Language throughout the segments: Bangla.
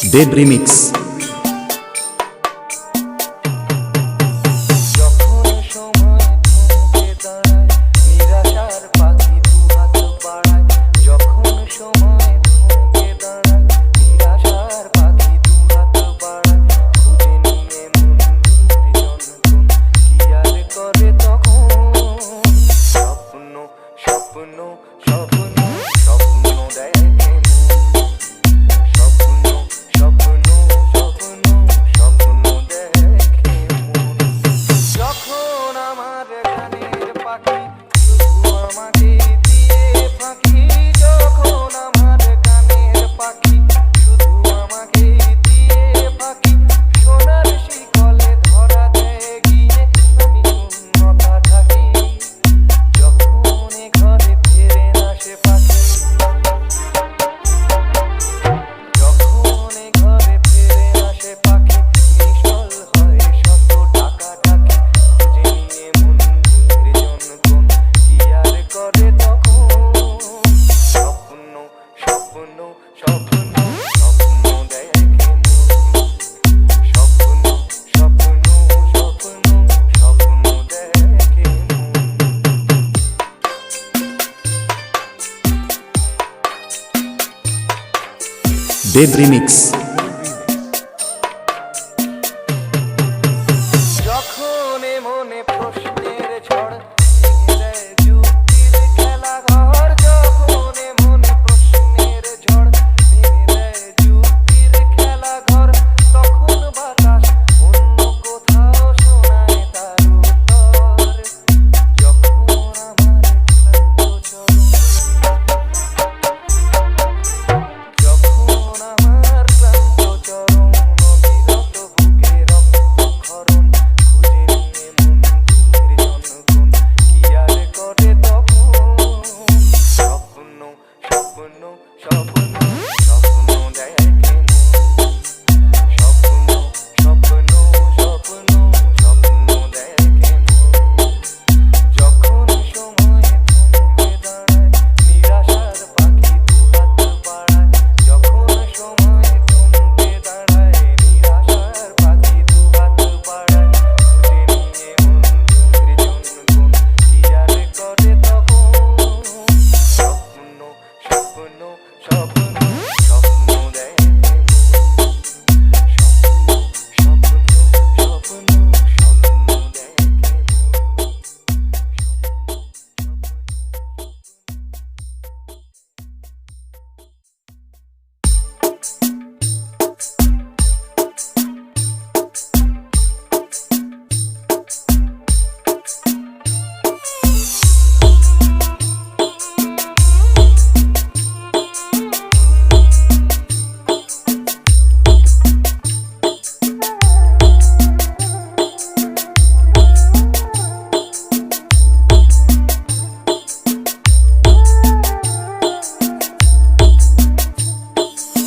দেব রিমিক্স। দেব রিমিক্স।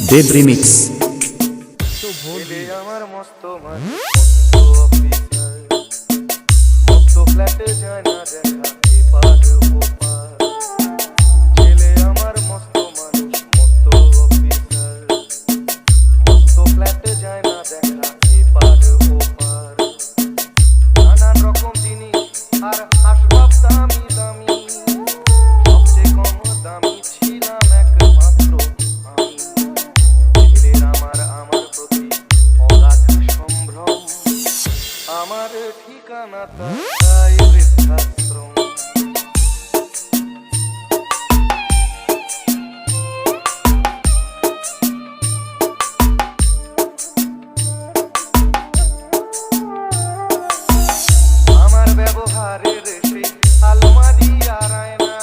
দেব রিমিক্স। আমার মস্ত মস্ত ফ্ল্যাটে যায় না দেখা এপার ওপার, ছেলে আমার মস্ত মানুষ মস্ত অফিসার, মস্ত ফ্ল্যাটে যায় না দেখা এপার ওপার, নানান রকম জিনিস আর আসবাব দামি দামি, সবচেয়ে কম দামি ছিলাম একমাত্র আমি। আমার ঠিকানা তাই বৃদ্ধাশ্রম। আমার ব্যবহারের সেই আলমারি আর আয়না,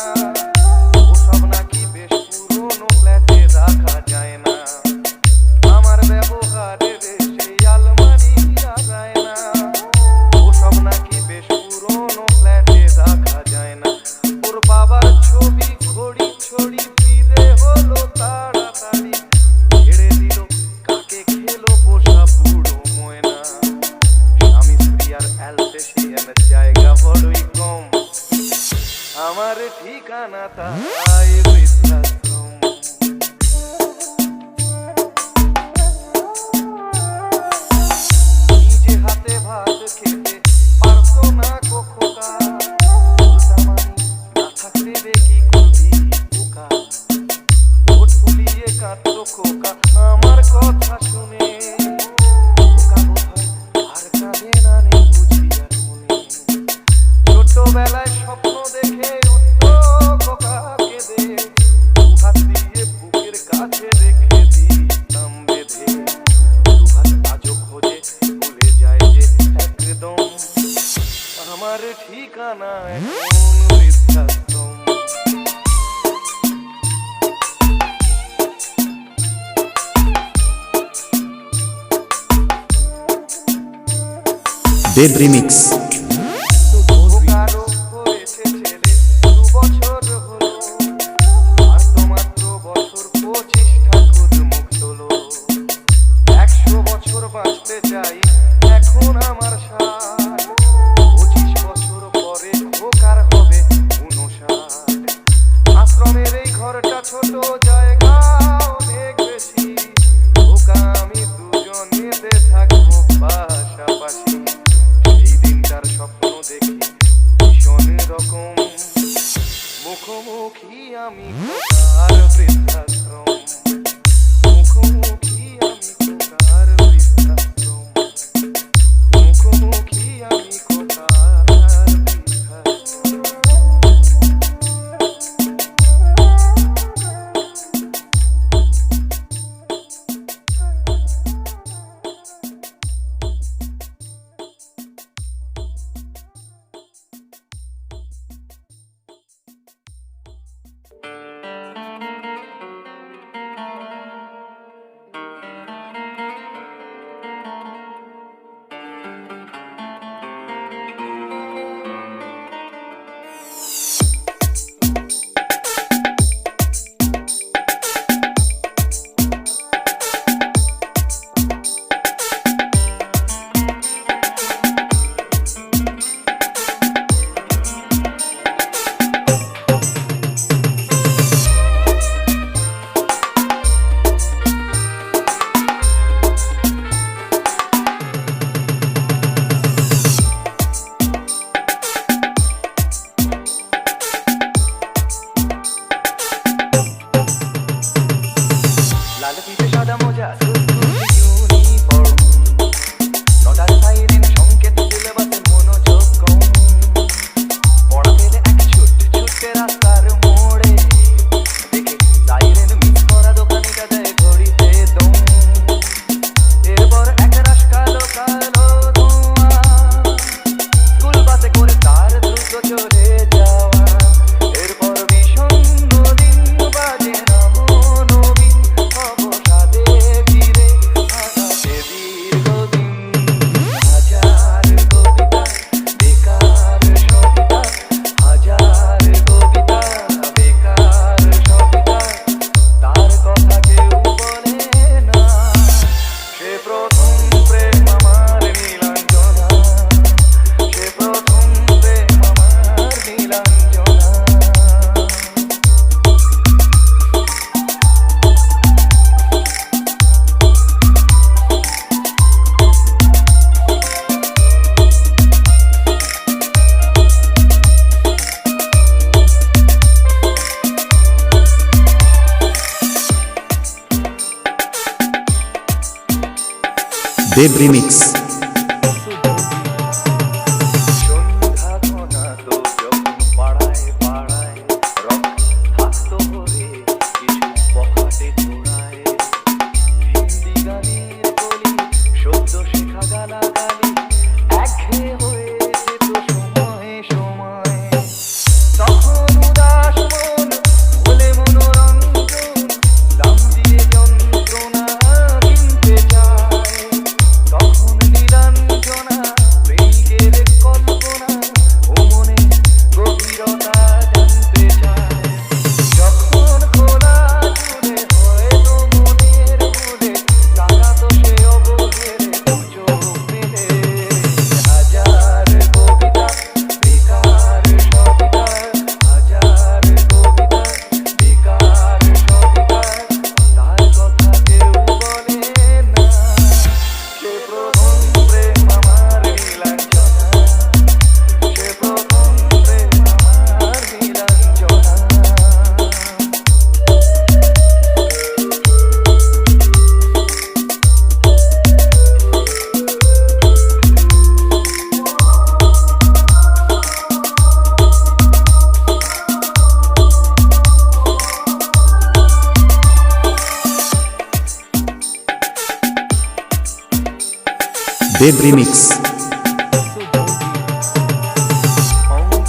ওসব নাকি বেশ পুরনো ফ্ল্যাটে রাখা যায় না। আমার ব্যবহারের সেই আলমারি আর আয়না, ওসব নাকি বেশ ঠিকানা এখন বৃদ্ধাশ্রম। দেব রিমিক্স। কারো হয়েছে ছেলে 2 বছর হলো, আর তো মাত্র বছর 25 ঠাকুর মুখ তোলো। 100 বছর বাঁচতে চাই এখন আমার সাথ, 25 বছর পরে খোকার হবে 59। আশ্রমের এই ঘরটা ছোট, জায়গা অনেক বেশি, খোকা আমি দুজনেতে থাকবো পাশাপাশি। এই দিনটার স্বপ্ন দেখি ভীষণ রকম, মুখোমুখি আমি খোকার বৃদ্ধাশ্রম, মুখোমুখি আমি খোকার বৃদ্ধাশ্রম, মুখোমুখি আমি খোকার বৃদ্ধাশ্রম। লাল ফিতে সাদা মোজা ইউনিফর্ম, নটার সাইরেন সংকেত সিলেবাসে মনোযোগ কম, পড়া ফেলে এক ছুটতে রাস্তার মোড়ে, দেখে সাইরেন মিস করা দোকানিটা দেয় ঘড়িতে দম। এরপর এক রাশ কালো কালো ধোঁয়া, স্কুল বাসে করে তার দ্রুত চলে যাওয়া। এরপর বিষণ্ণ দিন বাজে নবনবীন, অবসাদে ঘিরে আকাশে দীর্ঘদিন। হাজার কবিতা বেকার সবিতা, হাজার কবিতা বেকার সবিতা, তার কথা কেউ বলে না। সে প্রথম প্রেম আমার নীলাঞ্জনা, সে প্রথম প্রেম আমার নীলাঞ্জনা। দেব রিমিক্স। সন্ধ্যা ঘনাতো যখন পাড়ায় পাড়ায়, রক থাকতো ভরে কিছু পকেটে জোড়ায়। হিন্দি গানের কলি সদ্য শেখা গালাগালি, একঘেয়ে হয়ে যেত সময়ে সময়ে। তখন উদাস মন বলে মনোরঞ্জন, দাম দিয়ে যন্ত্রণা কিনতে চায়। তখন নীলাঞ্জনা প্রেমিকের কল্পনা, ও মনে গভীরতা জানতে চায়। যখন খোলা চুলে হয়তো মনের ভুলে, তাকাতো সে অবহেলে দু চোখ মেলে। হাজার কবিতা বেকার সবিতা, হাজার কবিতা বেকার সবিতা, তার কথা কেউ বলে না। সে প্রথম প্রেম আমার নীলাঞ্জনা, সে প্রথম প্রেম আমার নীলাঞ্জনা। দেব রিমিক্স। অঙ্গ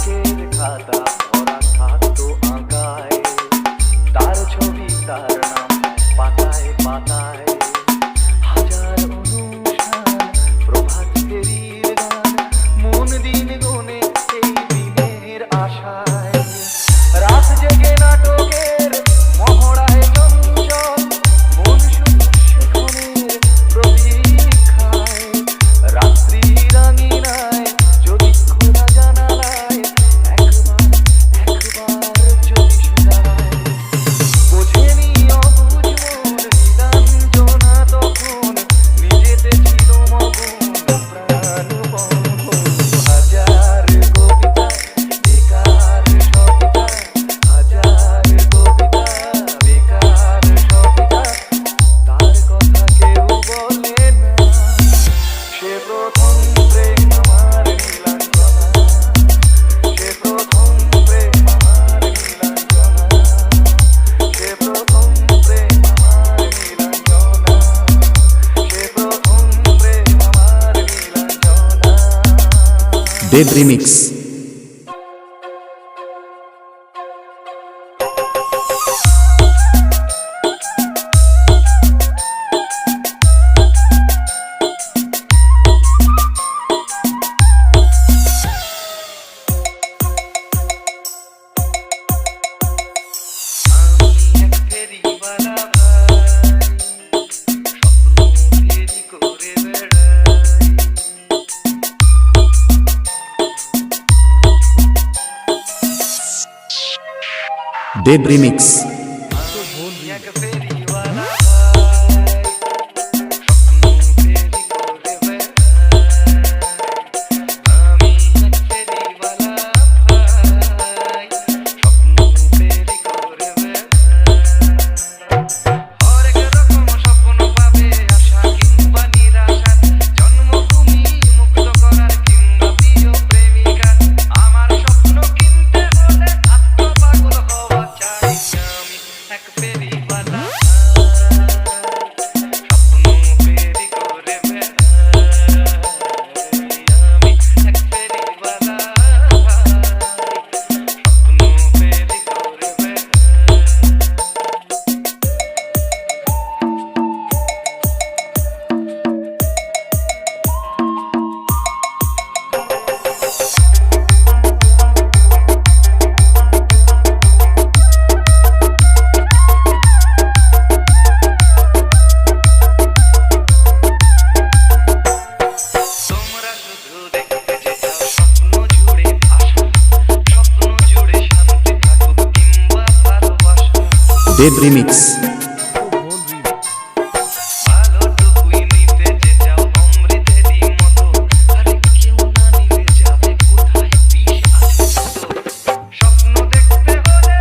Dev Remix. আমি এক ফেরিওয়ালা ভাই, স্বপ্ন ফেরি করে বেড়াই। Dev Remix. আমি এক ফেরিওয়ালা ভাই, স্বপ্ন ফেরি করে বেড়াই। আমি এক ফেরিওয়ালা ভাই, স্বপ্ন ফেরি করে বেড়াই। হরেক রকম স্বপ্ন পাবে, আশা কিংবা নিরাশা, জন্মভূমি মুক্ত করার কিংবা প্রিয় প্রেমিকা। আমার স্বপ্ন কিনতে হলে আত্মপাগল হওয়া চাই। আমি এক ফেরিওয়ালা ভাই, স্বপ্ন ফেরি করে বেড়াই। আমি এক ফেরিওয়ালা ভাই, স্বপ্ন ফেরি করে বেড়াই। তোমরা শুধু দেখতে যে চাও স্বপ্ন জুড়ে আশা, স্বপ্ন জুড়ে শান্তি থাকুক কিংবা ভালোবাসা। Dev Remix. ভালোটুকুই নিতে যে চাও অমৃতেরই মতো, আরে কেউ না নিলে যাবে কোথায়, বিষ আছে যত। স্বপ্ন দেখতে হলে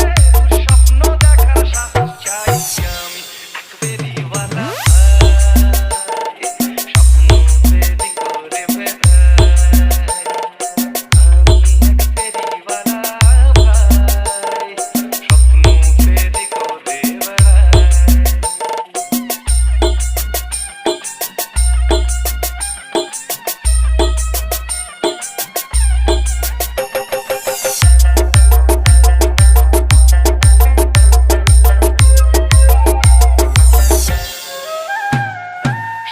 স্বপ্ন দেখার সাহস চাই। আমি এক ফেরিওয়ালা ভাই, স্বপ্ন ফেরি করে বেড়াই। আমি এক ফেরিওয়ালা ভাই, স্বপ্ন ফেরি করে বেড়াই।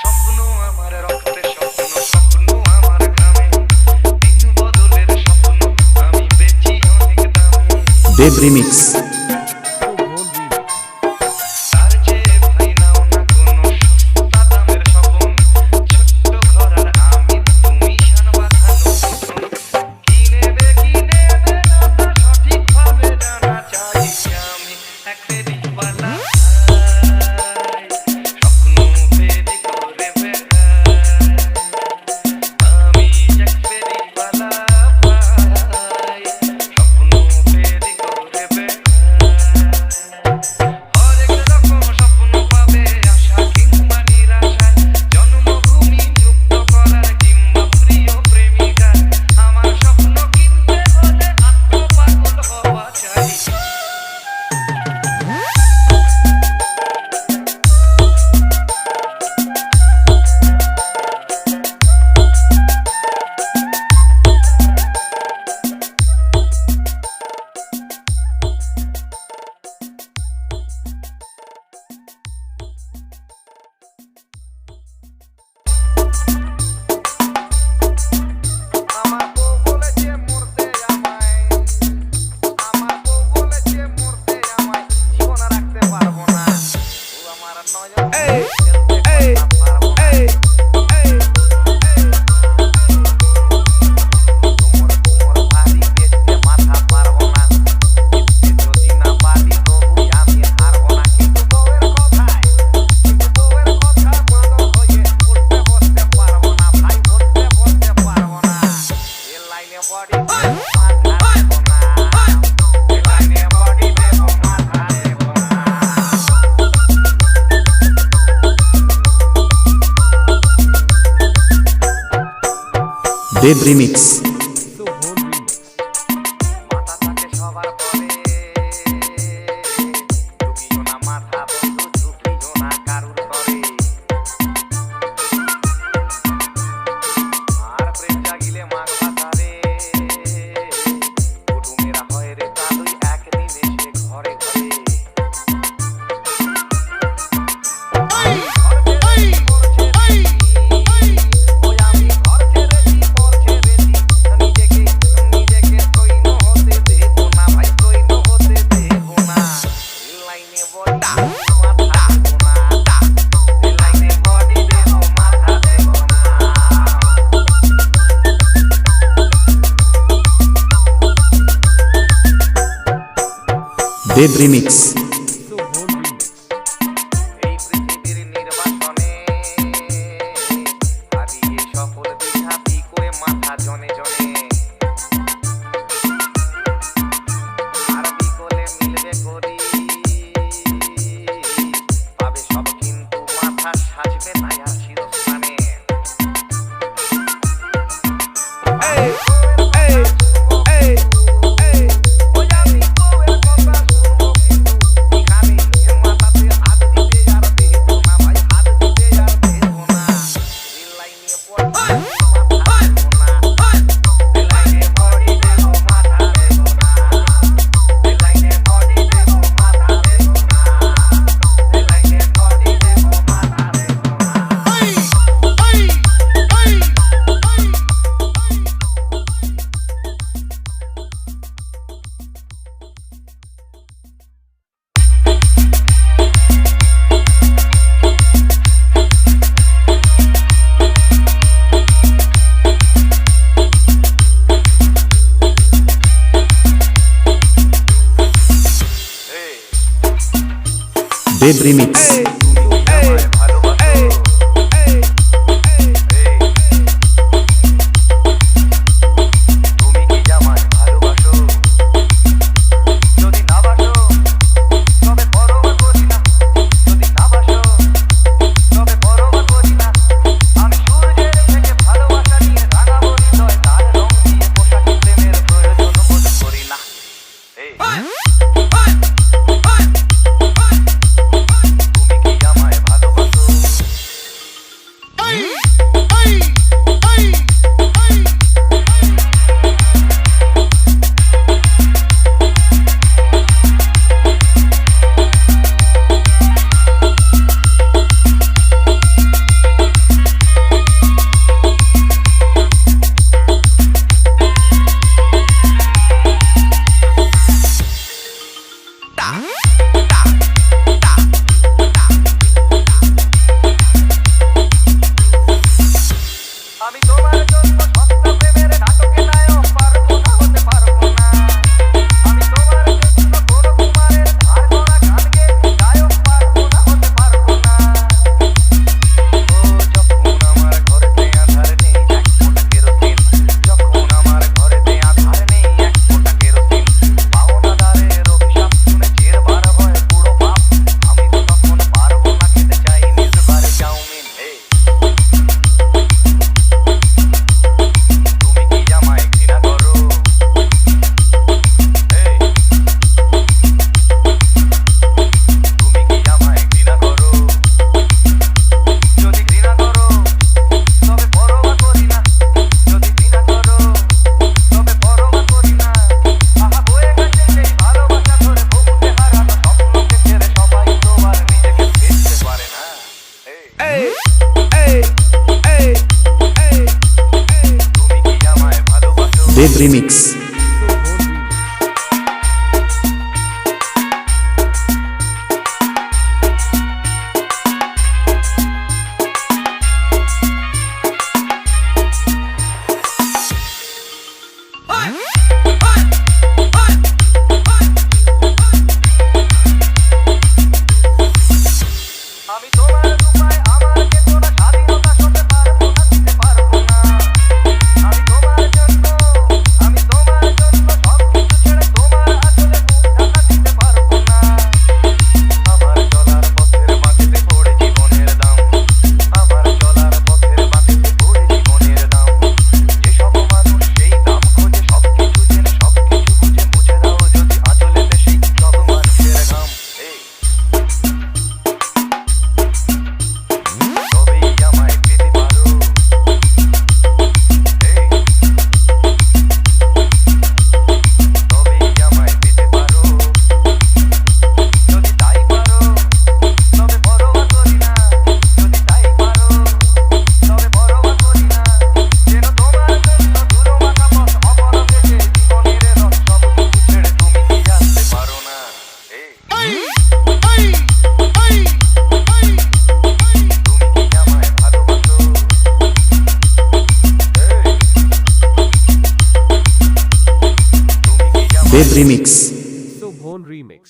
স্বপ্ন আমার রক্তে, স্বপ্ন স্বপ্ন আমার ঘামে, দিন বদলের স্বপ্ন আমি বেচি অনেক দামে। Dev Remix. তার চেয়ে ভাই নাও না কোনো সস্তা দামের স্বপন, ছোট্ট ঘর আর আমি তুমি শান বাঁধানো পিছন। কি নেবে না তা সঠিকভাবে জানা চাই। আমি এক ফেরিওয়ালা ভাই, স্বপ্ন ফেরি করে বেড়াই। আমি এক ফেরিওয়ালা ভাই, স্বপ্ন ফেরি করে বেড়াই। হরেক রকম স্বপ্ন পাবে, আশা কিংবা নিরাশা, জন্মভূমি মুক্ত করার কিংবা প্রিয় প্রেমিকা। আমার স্বপ্ন কিনতে হলে আত্মপাগল হওয়া চাই। আমার বউ বলেছে মরতে আমায়, আমার বউ বলেছে মরতে আমায়, জীবন রাখতে পারবো না। ও আমার নয়ন ফেলতে পারবো না। কোমর ভারী বেচতে মাথা পারবো না। বেচতে যদি না পারি তবুই আমি হারবো না। কিন্তু বউয়ের কথা মাদল হয়ে উঠতে বসতে পারবো না ভাই, উঠতে বসতে পারবো না। এ লাইনে বডি মাথা দেবো না, এ লাইনে বডি দেবো মাথা দেবো না। Dev Remix. মাথা থাকে সবার পরে, ঝুঁকিও না মাথা বন্ধু, ঝুঁকিও না কারুর তরে। আর প্রেম জাগিলে মাঘ ভাতারে, দেব রিমিক্স এই পৃথিবীর নির্বাচনে হারিয়ে সফল বিঘাতি করে মাথা জনে জনে আর বিকলে মিলবে করি পাবে সব কিন্তু মাথা সাজবে না আর শিরস্থানে দেব রিমিক্স আমি তোমার জন্য সস্তা প্রেমের নাটকে নায়ক পারবো না হতে পারবো না আমি তোমার জন্য বড় কুমারের ধার করা গান গেয়ে গায়ক পারবো না হতে পারবো না ও যখন আমার ঘরেতে আধার নেই এক ফোঁটা কেরোসিন যখন আমার ঘরেতে আধার নেই এক ফোঁটা কেরোসিন পাওনাদারের অভিশাপ শুনে চেরবার হয় পুরো পাপ আমি তো তখন পারবো না খেতে চাই নিজবারে চাউমিন হে দেব রিমিক্স আমি তোমার রূপায় আমাকে তোরা স্বাধীনতা হতে পারবো না দিতে পারবো না আমি তোমার জন্য সব কিছু ছেড়ে তোমার আসলে মুখ ঢাকা দিতে পারবো না আমার চলার পথের মাটিতে পড়ে জীবনের দাম আমার চলার পথের মাটিতে পড়ে জীবনের দাম যেসব মানুষ সেই দাম খোঁজে সব কিছু জেনে সব কিছু বুঝে মুছে দাও যদি আঁচলেতে সেই সব মানুষের ঘাম তবেই আমায় পেতে পারো তবেই আমায় পেতে পারো যদি তাই পারো তবে পরোয়া করি না যদি তাই পারো তবে পরোয়া করি না যেন তোমার জন্য ধুলো মাখা পথ অবলম্বে জীবনের রস সব কিছু ছেড়ে তুমি কি আসতে পারো না তুমি কি আমায় ভালোবাসো তুমি কি দেব রিমিক্স Sobhon Remix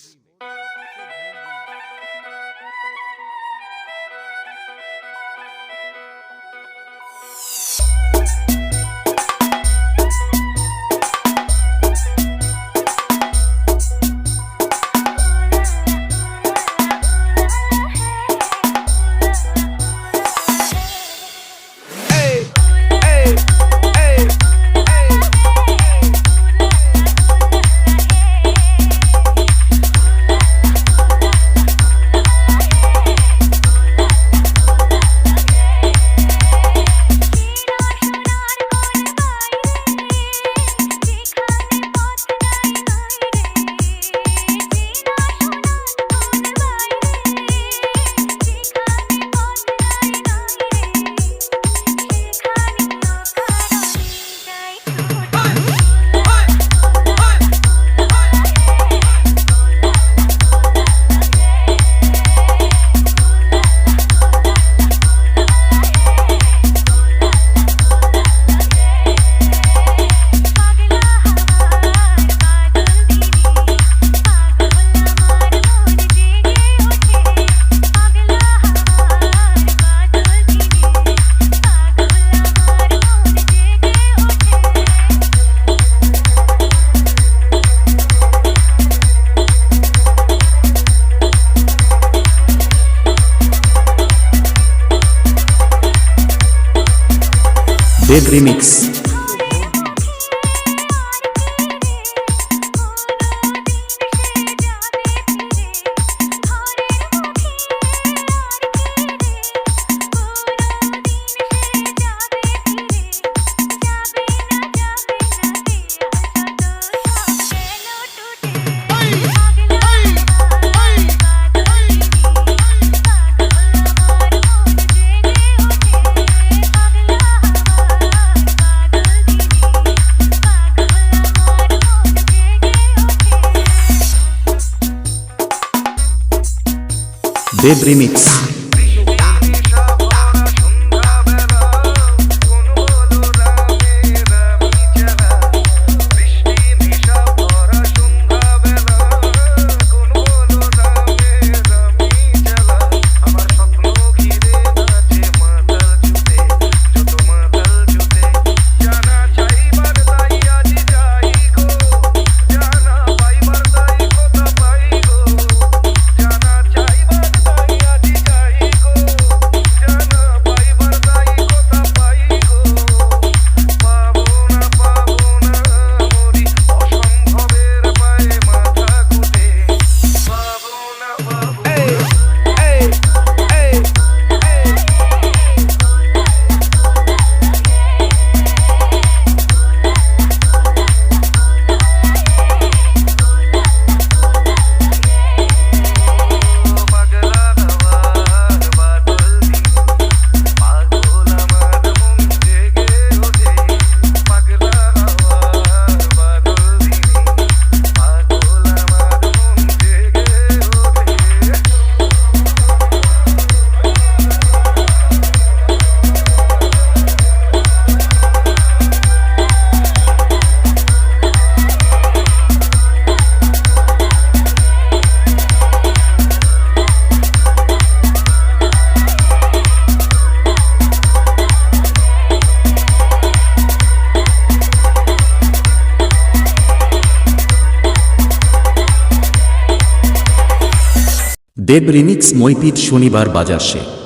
দেব রিমিক্স। দেব রিমিক্স। দেব রিমিক্স মৈপিট শনিবার বাজার সে।